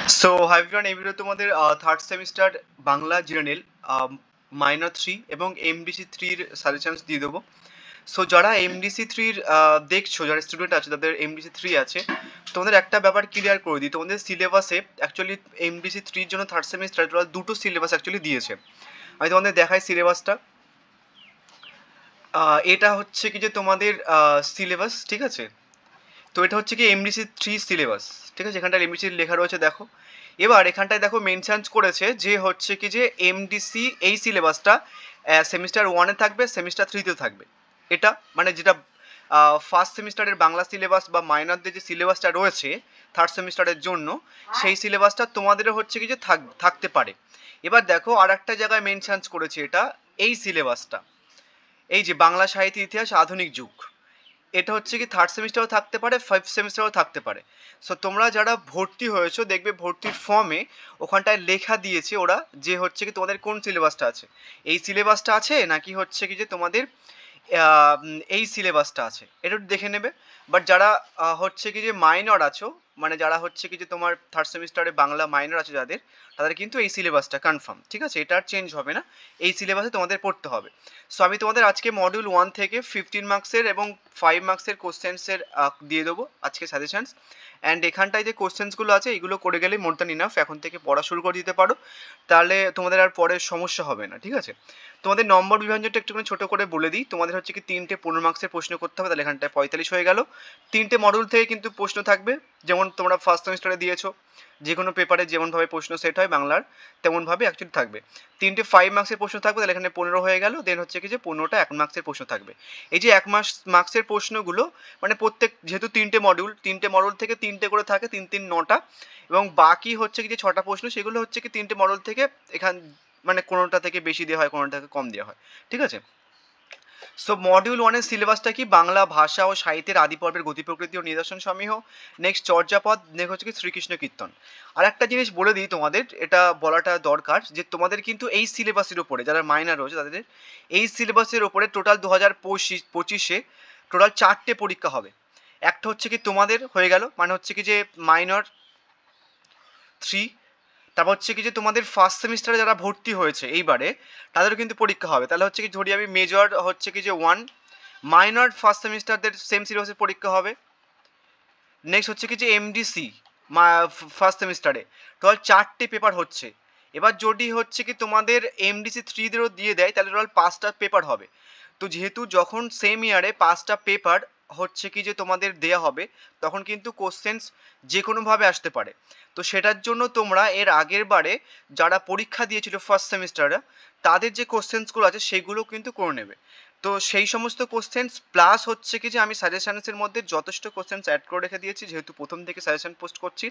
So hi everyone, এই video তোমাদের third semester Bangla general minor 3 এবং এমডিসি 3 এর সাজেশনস দিয়ে দেবো। সো যারা এমডিসি 3 দেখছো, যারা স্টুডেন্ট আছে তাদের এমডিসি 3 আছে, তোমাদের একটা ব্যাপার ক্লিয়ার করে দিই। তোমাদের সিলেবাসে অ্যাকচুয়ালি এমডিসি 3 জন্য থার্ড সেমিস্টার ওরা দুটো সিলেবাস অ্যাকচুয়ালি দিয়েছে। আমি তোমাদের দেখাই সিলেবাসটা। এটা হচ্ছে কি যে তোমাদের সিলেবাস, ঠিক আছে? তো এটা হচ্ছে কি এমডিসি 3 সিলেবাস, ঠিক আছে? এখানটায় এমডিসি লেখা রয়েছে, দেখো। এবার এখানটায় দেখো মেনশন করেছে যে হচ্ছে কি যে এমডিসি এই সিলেবাসটা সেমিস্টার 1-এ থাকবে, সেমিস্টার 3-তেও থাকবে। এটা মানে যেটা ফার্স্ট সেমিস্টারের বাংলা সিলেবাস বা মাইনরদের যে সিলেবাসটা রয়েছে থার্ড সেমিস্টারের জন্য, সেই সিলেবাসটা তোমাদেরও হচ্ছে কি যে থাকতে পারে। এবার দেখো আর একটা জায়গায় মেনশন করেছে এটা, এই সিলেবাসটা, এই যে বাংলা সাহিত্য ইতিহাস আধুনিক যুগ, এটা হচ্ছে কি থার্ড সেমিস্টারও থাকতে পারে, ফাইভ সেমিস্টারও থাকতে পারে। সো তোমরা যারা ভর্তি হয়েছো দেখবে ভর্তির ফর্মে ওখানটায় লেখা দিয়েছে ওরা যে হচ্ছে কি তোমাদের কোন সিলেবাসটা আছে, এই সিলেবাসটা আছে নাকি হচ্ছে কি যে তোমাদের এই সিলেবাসটা আছে, এটা একটু দেখে নেবে। বাট যারা হচ্ছে কি যে মাইনর আছো, মানে যারা হচ্ছে কি যে তোমার থার্ড সেমিস্টারে বাংলা মাইনর আছে যাদের, তাদের কিন্তু এই সিলেবাসটা কনফার্ম, ঠিক আছে? এটা আর চেঞ্জ হবে না, এই সিলেবাসে তোমাদের পড়তে হবে। সো আমি তোমাদের আজকে মডিউল 1 থেকে 15 মার্কসের এবং 5 মার্কসের কোশ্চেন্সের দিয়ে দেবো আজকে সাজেশনস। অ্যান্ড এখানটায় যে কোশ্চেন্সগুলো আছে এগুলো করে গেলে মোর দ্যান ইনাফ, এখন থেকে পড়া শুরু করে দিতে পারো, তাহলে তোমাদের আর পরে সমস্যা হবে না, ঠিক আছে? তোমাদের নম্বর বিভাজনটা একটুখানি ছোটো করে বলে দিই। তোমাদের হচ্ছে কি 3টে 15 মার্কসের প্রশ্ন করতে হবে, তাহলে এখানটায় 45 হয়ে গেল। 3টে মডিউল থেকে কিন্তু প্রশ্ন থাকবে, যেমন তোমরা ফার্স্ট সেমিস্টারে দিয়েছো, যে কোনো পেপারে যেমনভাবে প্রশ্ন সেট হয় বাংলার তেমনভাবে অ্যাকচুয়ালি থাকবে। 3টে 5 মার্কসের প্রশ্ন থাকবে, তাহলে এখানে 15 হয়ে গেল। দেন হচ্ছে কি যে 15টা 1 মার্কসের প্রশ্ন থাকবে। এই যে 1 মার্কসের প্রশ্নগুলো মানে প্রত্যেক, যেহেতু 3টে মডিউল থেকে 3টে করে থাকে, 3 3 9টা, এবং বাকি হচ্ছে কি যে 6টা প্রশ্ন, সেগুলো হচ্ছে কি 3টে মডিউল থেকে এখান মানে কোনোটা থেকে বেশি দেওয়া হয়, কোনোটা থেকে কম দেওয়া হয়, ঠিক আছে? সো মডিউল 1-এর সিলেবাসটা কি? বাংলা ভাষা ও সাহিত্যের আদি পর্বের গতি প্রকৃতি ও নিদর্শন সমীহ, নেক্সট চর্যাপদ, নেক্সট হচ্ছে কি শ্রীকৃষ্ণ কীর্তন। আর একটা জিনিস বলে দিই তোমাদের, এটা বলাটা দরকার, যে তোমাদের কিন্তু এই সিলেবাসের উপরে যারা মাইনার রয়েছে তাদের এই সিলেবাসের উপরে টোটাল 2025-এ টোটাল 4টে পরীক্ষা হবে। একটা হচ্ছে কি তোমাদের হয়ে গেল, মানে হচ্ছে কি যে মাইনর 3, তারপর হচ্ছে কি যে তোমাদের ফার্স্ট সেমিস্টারে যারা ভর্তি হয়েছে এইবারে তাদেরও কিন্তু পরীক্ষা হবে। তাহলে হচ্ছে কি ধরি আমি মেজর হচ্ছে কি যে 1, মাইনর ফার্স্ট সেমিস্টারদের সেম সিলেবাসের পরীক্ষা হবে। নেক্সট হচ্ছে কি যে এমডিসি ফার্স্ট সেমিস্টারে টোটাল 4টে পেপার হচ্ছে। এবার যদি হচ্ছে কি তোমাদের এমডিসি 3-দেরও দিয়ে দেয় তাহলে টোটাল 5টা পেপার হবে। তো যেহেতু যখন সেম ইয়ারে 5টা পেপার হচ্ছে কি যে তোমাদের দেয়া হবে, তখন কিন্তু কোশ্চেন্স যে কোনোভাবে আসতে পারে। তো সেটার জন্য তোমরা এর আগের বারে যারা পরীক্ষা দিয়েছিল ফার্স্ট সেমিস্টারে তাদের যে কোশ্চেন্সগুলো আছে সেগুলো কিন্তু করে নেবে। তো সেই সমস্ত কোশ্চেন্স প্লাস হচ্ছে কি যে আমি সাজেশনসের মধ্যে যথেষ্ট কোশ্চেন্স অ্যাড করে রেখে দিয়েছি, যেহেতু প্রথম থেকে সাজেশন পোস্ট করছি।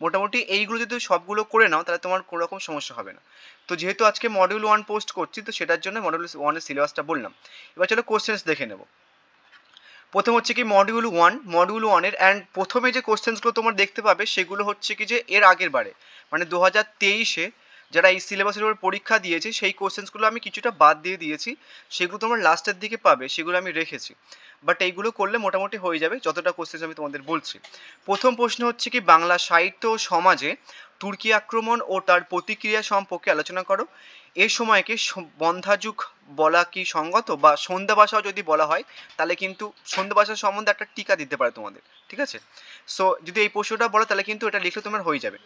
মোটামুটি এইগুলো যদি সবগুলো করে নাও তাহলে তোমার কোনো রকম সমস্যা হবে না। তো যেহেতু আজকে মডিউল 1 পোস্ট করছি, তো সেটার জন্য মডিউল 1-এর সিলেবাসটা বললাম। এবার চলো কোশ্চেন্স দেখে নেব। প্রথম হচ্ছে কি মডিউল 1-এর অ্যান্ড প্রথমে যে কোশ্চেন্সগুলো তোমরা দেখতে পাবে সেগুলো হচ্ছে কি যে এর আগের বারে মানে 2023-এ যারা এই সিলেবাসের উপর পরীক্ষা দিয়েছে সেই কোশ্চেন্সগুলো আমি কিছুটা বাদ দিয়ে দিয়েছি, সেগুলো তোমরা লাস্টের দিকে পাবে, সেগুলো আমি রেখেছি। বাট এইগুলো করলে মোটামুটি হয়ে যাবে যতটা কোশ্চেন্স আমি তোমাদের বলছি। প্রথম প্রশ্ন হচ্ছে কি বাংলা সাহিত্য ও সমাজে তুর্কি আক্রমণ ও তার প্রতিক্রিয়া সম্পর্কে আলোচনা করো। এই সময়কে বন্ধ্যাযুগ বলা কি সঙ্গত, বা সন্ধ্যা ভাষাও যদি বলা হয় তাহলে কিন্তু সন্ধ্যা ভাষা সম্বন্ধে একটা টিকা দিতে পারে তোমাদের, ঠিক আছে? সো যদি এই প্রশ্নটা বলো তাহলে কিন্তু এটা লিখলে তোমার হয়ে যাবে।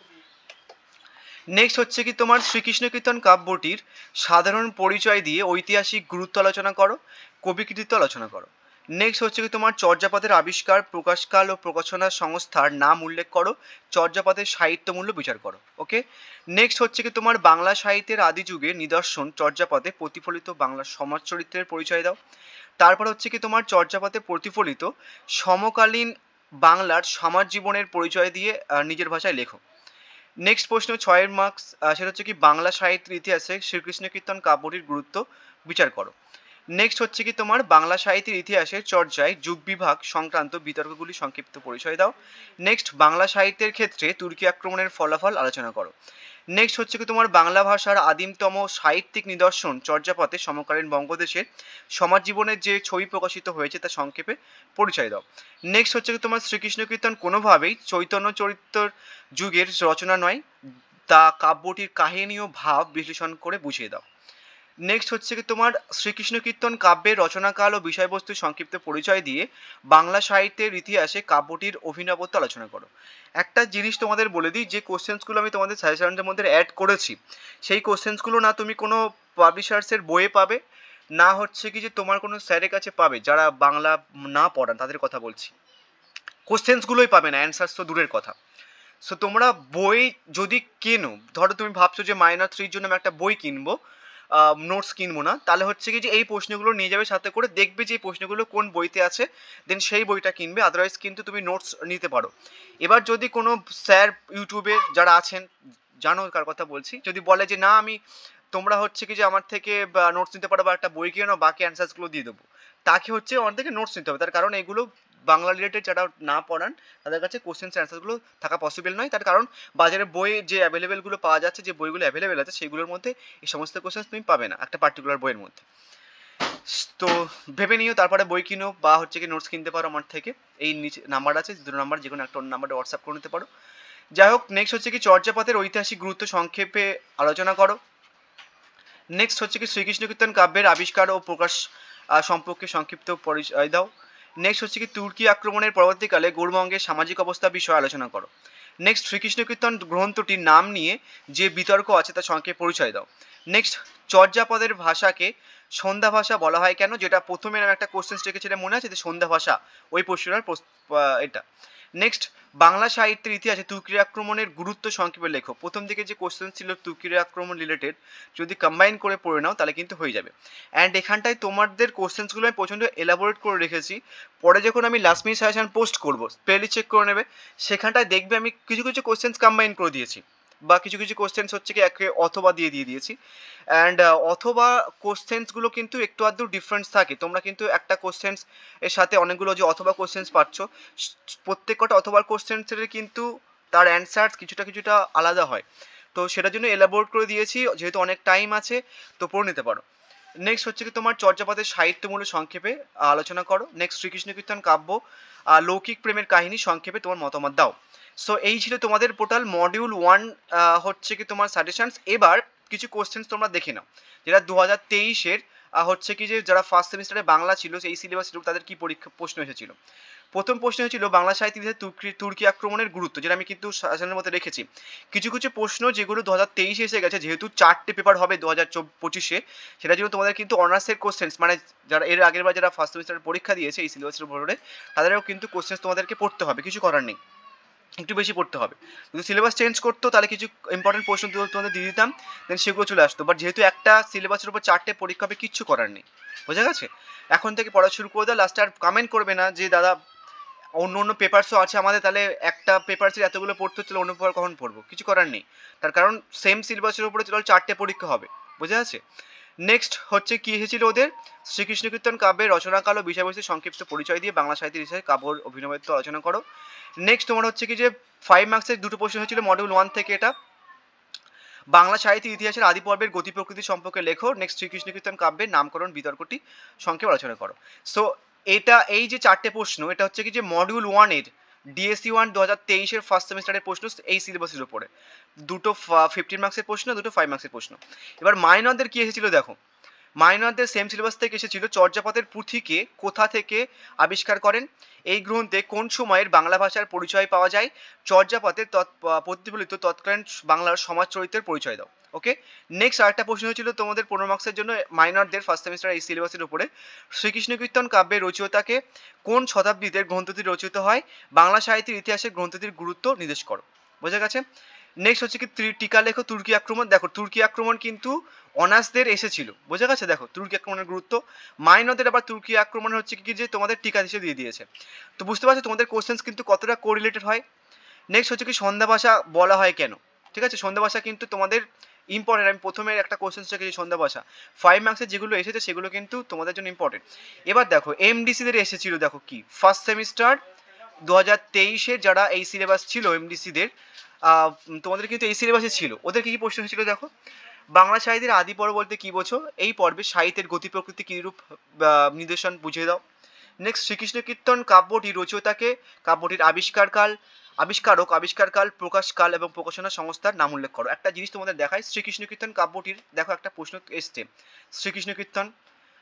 নেক্সট হচ্ছে কি তোমার শ্রীকৃষ্ণ কীর্তন কাব্যটির সাধারণ পরিচয় দিয়ে ঐতিহাসিক গুরুত্ব আলোচনা করো, কবি কৃতিত্ব আলোচনা করো। নেক্সট হচ্ছে কি তোমার চর্যাপদের আবিষ্কার, প্রকাশকাল ও প্রকাশনা সংস্থার নাম উল্লেখ করো, চর্যাপদের সাহিত্য মূল্য বিচার করো। ওকে। নেক্সট হচ্ছে কি তোমার বাংলা সাহিত্যের আদি যুগের নিদর্শন চর্যাপদে প্রতিফলিত বাংলা সমাজ চরিত্রের পরিচয় দাও। তারপর হচ্ছে কি তোমার চর্যাপদে প্রতিফলিত সমকালীন বাংলার সমাজ জীবনের পরিচয় দিয়ে নিজের ভাষায় লেখো। নেক্সট প্রশ্ন 6-এর মার্কস, সেটা হচ্ছে কি বাংলা সাহিত্যের ইতিহাসে শ্রীকৃষ্ণ কীর্তন কাব্যটির গুরুত্ব বিচার করো। নেক্সট হচ্ছে কি তোমার বাংলা সাহিত্যের ইতিহাসের চর্চায় যুগ বিভাগ সংক্রান্ত বিতর্কগুলি সংক্ষিপ্ত পরিচয় দাও। নেক্সট বাংলা সাহিত্যের ক্ষেত্রে তুর্কি আক্রমণের ফলাফল আলোচনা করো। নেক্সট হচ্ছে কি তোমার বাংলা ভাষার আদিমতম সাহিত্যিক নিদর্শন চর্যাপদে সমকালীন বঙ্গদেশের সমাজ জীবনের যে ছবি প্রকাশিত হয়েছে তা সংক্ষেপে পরিচয় দাও। নেক্সট হচ্ছে কি তোমার শ্রীকৃষ্ণ কীর্তন কোনোভাবেই চৈতন্য চরিত্রের যুগের রচনা নয়, তা কাব্যটির কাহিনী ও ভাব বিশ্লেষণ করে বুঝিয়ে দাও। নেক্সট হচ্ছে কি তোমার শ্রীকৃষ্ণ কীর্তন কাব্যের রচনাকাল ও বিষয়বস্তুর সংক্ষিপ্ত পরিচয় দিয়ে বাংলা সাহিত্যের ইতিহাসে কাব্যটির অভিনবত্ব আলোচনা করো। একটা জিনিস তোমাদের বলে দিই, যে কোশ্চেন্সগুলো আমি তোমাদের সাজেশনের মধ্যে অ্যাড করেছি সেই কোশ্চেন্সগুলো না তুমি কোনো পাবলিশার্সের বইয়ে পাবে, না হচ্ছে কি যে তোমার কোনো স্যারের কাছে পাবে যারা বাংলা না পড়ান তাদের কথা বলছি, কোশ্চেন্সগুলোই পাবে না, অ্যান্সার্স তো দূরের কথা। সো তোমরা বই যদি কেনো, ধরো তুমি ভাবছো যে মাইনর 3-র জন্য আমি একটা বই কিনবো, নোটস কিনবো না, তাহলে হচ্ছে কি যে এই প্রশ্নগুলো নিয়ে যাবে সাথে করে, দেখবে যে এই প্রশ্নগুলো কোন বইতে আছে, দেন সেই বইটা কিনবে, আদারওয়াইজ কিন্তু তুমি নোটস নিতে পারো। এবার যদি কোনো স্যার ইউটিউবে যারা আছেন, জানো কার কথা বলছি, যদি বলে যে না আমি, তোমরা হচ্ছে কি যে আমার থেকে নোটস নিতে পারো বা একটা বই কিনো, বাকি অ্যান্সার্সগুলো দিয়ে দেবো, তাকে হচ্ছে আমার থেকে নোটস নিতে হবে। তার কারণ এগুলো বাংলা রিলেটেড যারা না পড়ান তাদের কাছে কোশ্চেন্স অ্যান্সারগুলো থাকা পসিবল নয়, তার কারণ বাজারে বই যে অ্যাভেলেবেলগুলো পাওয়া যাচ্ছে, যে বইগুলো অ্যাভেলেবেল আছে সেগুলোর মধ্যে এই সমস্ত কোশ্চেন্স তুমি পাবে না একটা পার্টিকুলার বইয়ের মধ্যে। তো ভেবে নিও, তারপরে বই কিনো বা হচ্ছে কি নোটস কিনতে পারো আমার থেকে। এই নিচে নাম্বার আছে, দুটো নাম্বার, যে কোনো একটা অন্য নাম্বারে হোয়াটসঅ্যাপ করে নিতে পারো। যাই হোক, নেক্সট হচ্ছে কি চর্যাপদের ঐতিহাসিক গুরুত্ব সংক্ষেপে আলোচনা করো। নেক্সট হচ্ছে কি শ্রীকৃষ্ণ কীর্তন কাব্যের আবিষ্কার ও প্রকাশ সম্পর্কে সংক্ষিপ্ত পরিচয় দাও। নেক্সট হচ্ছে কি তুর্কি আক্রমণের পরবর্তীকালে গৌরবঙ্গের সামাজিক অবস্থা বিষয়ে আলোচনা করো। নেক্সট শ্রীকৃষ্ণ কীর্তন গ্রন্থটির নাম নিয়ে যে বিতর্ক আছে তা সংক্ষেপে পরিচয় দাও। নেক্সট চর্যাপদের ভাষাকে সন্ধ্যা ভাষা বলা হয় কেন, যেটা প্রথমে আমি একটা কোশ্চেন রেখেছিলাম মনে আছে, যে সন্ধ্যা ভাষা, ওই প্রশ্নটার এটা। নেক্সট বাংলা সাহিত্যের ইতিহাসে তুর্কির আক্রমণের গুরুত্ব সংক্ষেপে লেখো। প্রথম দিকে যে কোশ্চেন ছিল তুর্কির আক্রমণ রিলেটেড, যদি কম্বাইন করে পড়ে নাও তাহলে কিন্তু হয়ে যাবে। অ্যান্ড এখানটায় তোমাদের কোশ্চেন্সগুলো আমি প্রচণ্ড এলাবোরেট করে রেখেছি, পরে যখন আমি লাস্ট মিনিট সাজেশন পোস্ট করবো স্পেলি চেক করে নেবে, সেখানটায় দেখবে আমি কিছু কিছু কোশ্চেন্স কম্বাইন করে দিয়েছি, বা কিছু কিছু কোশ্চেন্স হচ্ছে কি একে অথবা দিয়ে দিয়েছি। অ্যান্ড অথবা কোশ্চেন্সগুলো কিন্তু একটু আধটু ডিফারেন্স থাকে, তোমরা কিন্তু একটা কোশ্চেন্স এর সাথে অনেকগুলো যে অথবা কোশ্চেন্স পাচ্ছ, প্রত্যেক কটা অথবা কোশ্চেন্সের কিন্তু তার অ্যান্সার কিছুটা কিছুটা আলাদা হয়, তো সেটার জন্য এলাবোরেট করে দিয়েছি, যেহেতু অনেক টাইম আছে তো পড়ে নিতে পারো। নেক্সট হচ্ছে কি তোমার চর্যাপদের সাহিত্যমূল্য সংক্ষেপে আলোচনা করো। নেক্সট শ্রীকৃষ্ণ কীর্তন কাব্য লৌকিক প্রেমের কাহিনী সংক্ষেপে তোমার মতামত দাও। সো এই ছিল তোমাদের টোটাল মডিউল 1 হচ্ছে কি তোমার সাজেশনস। এবার কিছু কোশ্চেন্স তোমরা দেখে নাও, যেটা 2023-এর হচ্ছে কি যে যারা ফার্স্ট সেমিস্টারে বাংলা ছিল সেই সিলেবাস ছিল, তাদের কি পরীক্ষা প্রশ্ন এসেছিল। প্রথম প্রশ্ন হয়েছিল বাংলা সাহিত্যের ইতিহাসে তুর্কি আক্রমণের গুরুত্ব, যেটা আমি কিন্তু সাজেশনের মধ্যে রেখেছি। কিছু কিছু প্রশ্ন যেগুলো 2023-এ এসে গেছে, যেহেতু 4টে পেপার হবে 2025-এ, সেটার জন্য তোমাদের কিন্তু অনার্সের কোশ্চেন্স, মানে যারা এর আগের বার যারা ফার্স্ট সেমিস্টারের পরীক্ষা দিয়েছে এই সিলেবাসের উপরে, তাদেরও কিন্তু কোশ্চেন্স তোমাদেরকে পড়তে হবে, কিছু করার নেই, একটু বেশি পড়তে হবে। যদি সিলেবাস চেঞ্জ করতো তাহলে কিছু ইম্পর্টেন্ট প্রশ্ন তোমাদের দিয়ে দিতাম, দেন সেগুলো চলে আসতো, বাট যেহেতু একটা সিলেবাসের উপর 4টে পরীক্ষা হবে, কিচ্ছু করার নেই, বোঝা গেছে। এখন থেকে পড়া শুরু করে দাও, লাস্টে আর কমেন্ট করবে না যে দাদা অন্য অন্য পেপারসও আছে আমাদের, তাহলে একটা পেপারসের এতগুলো পড়তে হচ্ছে, অন্য পেপার কখন পড়বো, কিছু করার নেই, তার কারণ সেম সিলেবাসের উপরে টোটাল 4টে পরীক্ষা হবে, বোঝা আছে। নেক্সট হচ্ছে কি এসেছিল ওদের, শ্রীকৃষ্ণ কীর্তন কাব্যের রচনাকাল ও বিষয়বস্তু সংক্ষিপ্ত পরিচয় দিয়ে বাংলা সাহিত্যের ইতিহাসে কাব্যর অভিনবত্ব আলোচনা করো। নেক্সট তোমার হচ্ছে কি যে 5 মার্কসের দুটো প্রশ্ন হয়েছিল মডিউল 1 থেকে, এটা বাংলা সাহিত্যের ইতিহাসের আদি পর্বের গতি প্রকৃতি সম্পর্কে লেখো। নেক্সট শ্রীকৃষ্ণ কীর্তন কাব্যের নামকরণ বিতর্কটি সংক্ষেপে আলোচনা করো। সো এটা এই যে 4টে প্রশ্ন, এটা হচ্ছে কি যে মডিউল 1-এর ডিএসসি 1 2023-এর ফার্স্ট সেমিস্টারের প্রশ্ন, এই সিলেবাসের উপরে দুটো 15 মার্কসের প্রশ্ন, দুটো 5 মার্কসের প্রশ্ন। এবার মাইনরদের কি এসেছিল দেখো, মাইনরদের সেম সিলেবাস থেকে এসেছিল চর্যাপদের পুঁথিকে কোথা থেকে আবিষ্কার করেন, এই গ্রন্থে কোন সময়ের বাংলা ভাষার পরিচয় পাওয়া যায়, চর্যাপদের প্রতিফলিত তৎকালীন বাংলার সমাজ চরিত্রের পরিচয় দাও। ওকে, নেক্সট আরেকটা প্রশ্ন হয়েছিল তোমাদের 15 মার্কসের জন্য মাইনরদের ফার্স্ট সেমিস্টার এই সিলেবাসের উপরে, শ্রীকৃষ্ণ কীর্তন কাব্যের রচয়িতাকে কোন শতাব্দীতে গ্রন্থটি রচিত হয়, বাংলা সাহিত্যের ইতিহাসে গ্রন্থটির গুরুত্ব নির্দেশ করো। বোঝা গেছে। নেক্সট হচ্ছে কি টিকা লেখো তুর্কি আক্রমণ। দেখো তুর্কি আক্রমণ কিন্তু অনার্সদের এসেছিল, বোঝা গেছে। দেখো তুর্কি আক্রমণের গুরুত্ব, মাইনরদের আবার তুর্কি আক্রমণ হচ্ছে কি যে তোমাদের টিকা হিসেবে দিয়ে দিয়েছে, তো বুঝতে পারছো তোমাদের কোশ্চেন্স কিন্তু কতটা কোরিলেটেড হয়। নেক্সট হচ্ছে কি সন্ধ্যা ভাষা বলা হয় কেন, ঠিক আছে, সন্ধ্যা ভাষা কিন্তু তোমাদের ইম্পর্টেন্ট, আমি প্রথমে একটা কোশ্চেন রেখেছি সন্ধ্যা ভাষা, 5 মার্কসের যেগুলো এসেছে সেগুলো কিন্তু তোমাদের জন্য ইম্পর্টেন্ট। এবার দেখো এমডিসিদের এসেছিল, দেখো কি ফার্স্ট সেমিস্টার 2023-এর যারা এই সিলেবাস ছিল এমডিসিদের, তোমাদের কিন্তু এই সিলেবাসে ছিল। ওদের কি কি প্রশ্ন ছিল দেখো। বাংলা সাহিত্যের আদি পর্ব বলতে কি বোঝো? এই পর্বে সাহিত্যের গতি প্রকৃতি কিরূপ নির্দেশন বুঝিয়ে দাও। নেক্সট, শ্রীকৃষ্ণ কীর্তন কাব্যটি রচয়িতাকে, কাব্যটির আবিষ্কারকাল, প্রকাশকাল এবং প্রকাশনা সংস্থার নাম উল্লেখ করো। একটা জিনিস তোমাদের দেখায়, শ্রীকৃষ্ণ কীর্তন কাব্যটির দেখো একটা প্রশ্ন এসছে, শ্রীকৃষ্ণ কীর্তন।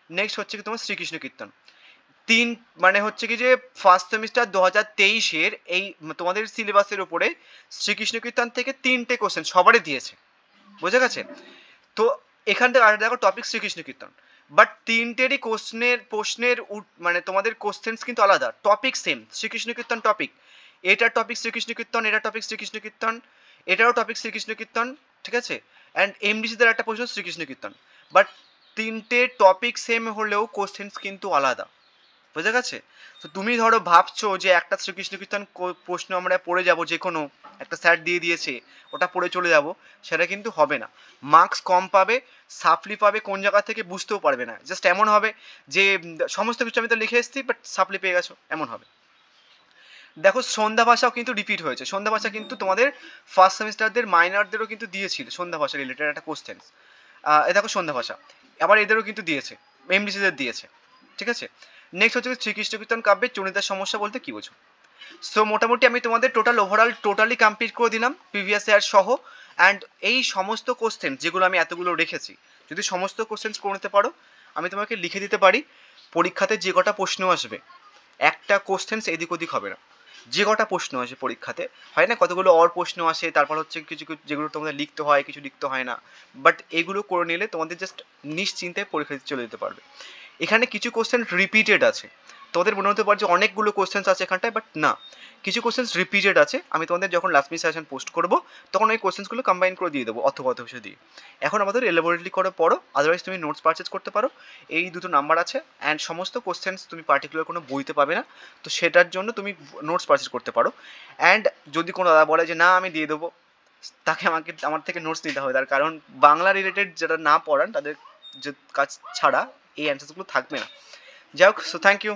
নেক্সট হচ্ছে কি তোমার শ্রীকৃষ্ণ কীর্তন, তিন মানে হচ্ছে কি যে ফার্স্ট সেমিস্টার 2023-এর এই তোমাদের সিলেবাসের উপরে শ্রীকৃষ্ণ কীর্তন থেকে 3টে কোশ্চেন সবারই দিয়েছে, বুঝে গেছে? তো এখান থেকে আর দেখো টপিক শ্রীকৃষ্ণ কীর্তন, বাট তিনটেরই প্রশ্নের মানে তোমাদের কোশ্চেন্স কিন্তু আলাদা, টপিক সেম, শ্রীকৃষ্ণ কীর্তন টপিক, এটার টপিক শ্রীকৃষ্ণ কীর্তন, এটার টপিক শ্রীকৃষ্ণ কীর্তন, এটারও টপিক শ্রীকৃষ্ণ কীর্তন, ঠিক আছে? অ্যান্ড এমডিসিদের একটা প্রশ্ন শ্রীকৃষ্ণ কীর্তন, বাট তিনটে টপিক সেম হলেও কোশ্চেন্স কিন্তু আলাদা, বুঝে গেছে? তো তুমি ধরো ভাবছো যে একটা শ্রীকৃষ্ণ কীর্তন প্রশ্ন আমরা পড়ে যাব, যে কোনো একটা স্যার দিয়ে দিয়েছে ওটা পড়ে চলে যাব, সেটা কিন্তু হবে না। মার্কস কম পাবে, সাপ্লি পাবে কোন জায়গা থেকে বুঝতেও পারবে না, জাস্ট এমন হবে যে সমস্ত কিছু আমি তো লিখে এসেছি বাট সাপ্লি পেয়ে গেছো, এমন হবে। দেখো সন্ধ্যা ভাষাও কিন্তু রিপিট হয়েছে, সন্ধ্যা ভাষা কিন্তু তোমাদের ফার্স্ট সেমিস্টারদের মাইনরদেরও কিন্তু দিয়েছিল সন্ধ্যা ভাষা রিলেটেড একটা কোশ্চেন। এ দেখো সন্ধ্যা ভাষা আবার এদেরও কিন্তু দিয়েছে, এমডিসিদের দিয়েছে, ঠিক আছে? নেক্সট হচ্ছে শ্রীকৃষ্ণ কীর্তন কাব্যের চরিতার সমস্যা বলতে কি বোঝো? সো মোটামুটি আমি তোমাদের টোটালি কমপ্লিট করে দিলাম প্রিভিয়াস ইয়ার সহ। অ্যান্ড এই সমস্ত কোশ্চেন যেগুলো আমি এতগুলো রেখেছি, যদি সমস্ত কোশ্চেন করে নিতে পারো, আমি তোমাকে লিখে দিতে পারি পরীক্ষাতে যে কটা প্রশ্ন আসবে একটা কোশ্চেন এদিক ওদিক হবে না। যে কটা প্রশ্ন আসে পরীক্ষাতে, হয় না কতগুলো প্রশ্ন আসে, তারপর হচ্ছে কিছু যেগুলো তোমাদের লিখতে হয়, কিছু লিখতে হয় না, বাট এগুলো করে নিলে তোমাদের জাস্ট নিশ্চিন্তায় পরীক্ষা দিতে চলে যেতে পারবে। এখানে কিছু কোশ্চেন রিপিটেড আছে, তোমাদের মনে হতে পারে যে অনেকগুলো কোশ্চেন আছে এখানটায়, বাট না, কিছু কোশ্চেন রিপিটেড আছে। আমি তোমাদের যখন লাস্ট মিনিট সেশন পোস্ট করবো তখন ওই কোশ্চেন্সগুলো কম্বাইন করে দিয়ে দেবো অথবা কিছু দিয়ে। এখন আমাদের এলাবোরেটলি করে পড়ো, আদারওয়াইজ তুমি নোটস পারচেজ করতে পারো, এই দুটো নাম্বার আছে। অ্যান্ড সমস্ত কোশ্চেন্স তুমি পার্টিকুলার কোনো বইতে পাবে না, তো সেটার জন্য তুমি নোটস পারচেজ করতে পারো। অ্যান্ড যদি কোনো দাদা বলে যে না আমি দিয়ে দেবো, তাকে আমার থেকে নোটস নিতে হবে, তার কারণ বাংলা রিলেটেড যারা না পড়ান তাদের যে কাজ ছাড়া এই অ্যান্সারসগুলো থাকবে না। যাই হোক, সো থ্যাংক ইউ।